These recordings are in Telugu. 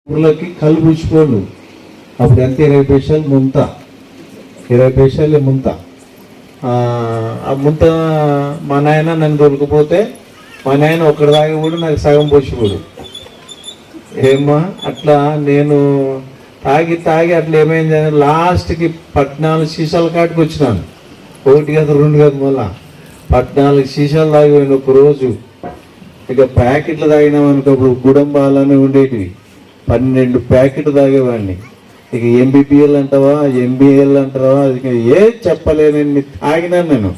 ఊర్లోకి కళ్ళు పూసిపోండు. అప్పుడు ఎంత 20 పైసలు ముంత, 20 పైసలు ముంత. ఆ ముంత మా నాయన నన్ను దొరికిపోతే మా నాయన ఒక్కడి దాకా కూడా నాకు సగం పోసిపోడు. ఏమ్మా అట్లా నేను తాగి అట్లా ఏమైంది, లాస్ట్కి 14 సీసాల కాటికి వచ్చినాను. 1 కాదు 2 కాదు, మళ్ళా 14 సీసాలు తాగిపోయిన ఒక రోజు. ఇక ప్యాకెట్లు తాగినామనుకో, అప్పుడు గుడంబాలని ఉండేటివి, 12 ప్యాకెట్లు తాగేవాడిని. ఇక ఎంబీపీఎల్ అంటావా, ఎంబీఎల్ అంటావా, ఇక ఏ చెప్పలేనని తాగినాను నేను.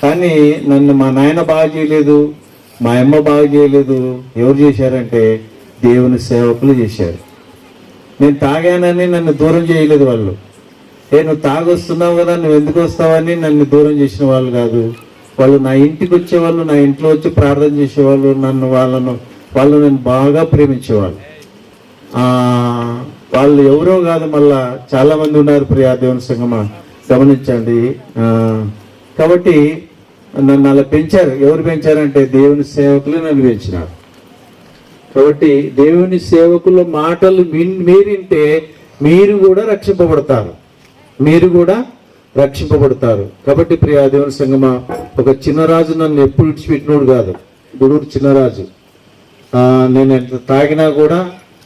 కానీ నన్ను మా నాయన బాగా చేయలేదు, మా అమ్మ బాగా చేయలేదు. ఎవరు చేశారంటే దేవుని సేవకులు చేశారు. నేను తాగానని నన్ను దూరం చేయలేదు వాళ్ళు. నువ్వు తాగొస్తున్నావు కదా, నువ్వు ఎందుకు వస్తావని నన్ను దూరం చేసిన వాళ్ళు కాదు. వాళ్ళు నా ఇంటికి వచ్చేవాళ్ళు, నా ఇంట్లో వచ్చి ప్రార్థన చేసేవాళ్ళు, వాళ్ళు నన్ను బాగా ప్రేమించేవాళ్ళు. వాళ్ళు ఎవరో కాదు, మళ్ళా చాలామంది ఉన్నారు ప్రియా దేవుని సంగమా, గమనించండి. కాబట్టి నన్ను అలా పెంచారు. ఎవరు పెంచారంటే దేవుని సేవకులు నన్ను పెంచినారు. కాబట్టి దేవుని సేవకుల మాటలు మీరింటే మీరు కూడా రక్షింపబడతారు, మీరు కూడా రక్షింపబడతారు. కాబట్టి ప్రియా దేవుని సంగమా, ఒక చిన్నరాజు నన్ను ఎప్పుడు విడిచిపెట్టినోడు కాదు. గుడూరు చిన్నరాజు నేను ఎంత తాగినా కూడా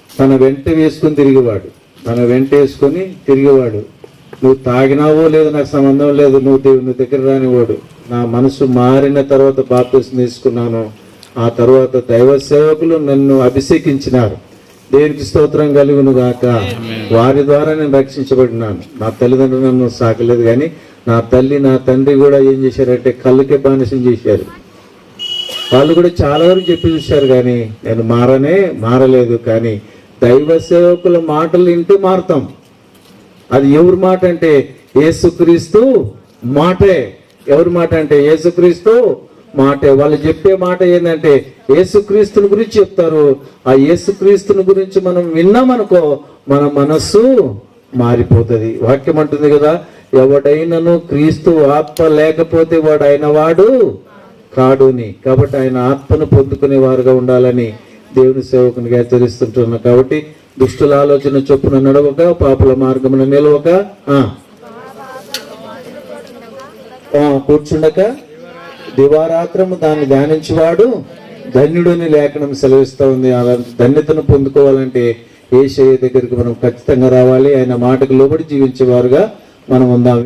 తన వెంట వేసుకొని తిరిగేవాడు. నువ్వు తాగినావో లేదో నాకు సంబంధం లేదు, నువ్వు దేవుని దగ్గర రానివాడు. నా మనసు మారిన తర్వాత బాప్తిసం తీసుకున్నాను. ఆ తర్వాత దైవ సేవకులు నన్ను అభిషేకించినారు. దేవునికి స్తోత్రం కలుగును గాక. వారి ద్వారా నేను రక్షించబడినాను. నా తల్లిదండ్రులు నన్ను సాకలేదు, కానీ నా తల్లి నా తండ్రి కూడా ఏం చేశారంటే కళ్ళకే బానిసం చేశారు. వాళ్ళు కూడా చాలా వరకు చెప్పి చూశారు, కానీ నేను మారలేదు. కానీ దైవ సేవకుల మాటలు వింటూ మారుతాం. అది ఎవరి మాట అంటే యేసుక్రీస్తు మాటే. ఎవరి మాట అంటే యేసుక్రీస్తు మాటే. వాళ్ళు చెప్పే మాట ఏంటంటే యేసుక్రీస్తుని గురించి చెప్తారు. ఆ యేసుక్రీస్తుని గురించి మనం విన్నామనుకో, మన మనస్సు మారిపోతుంది. వాక్యం అంటుంది కదా, ఎవడైనను క్రీస్తు ఆత్మ లేకపోతే వాడు అయిన వాడు కాడుని. కాబట్టి ఆయన ఆత్మను పొందుకునే వారుగా ఉండాలని దేవుని సేవకునిగా హెచ్చరిస్తుంటున్నా. కాబట్టి దుష్టుల ఆలోచన చొప్పున నడవక, పాపుల మార్గమున నిలవక, కూర్చుండక దివారాత్రము దాన్ని ధ్యానించేవాడు ధన్యుడిని లేఖనం సెలవిస్తూ ఉంది. అలాంటి ధన్యతను పొందుకోవాలంటే యేసయ్య దగ్గరికి మనం ఖచ్చితంగా రావాలి. ఆయన మాటకు లోబడి జీవించేవారుగా మనం ఉందాం.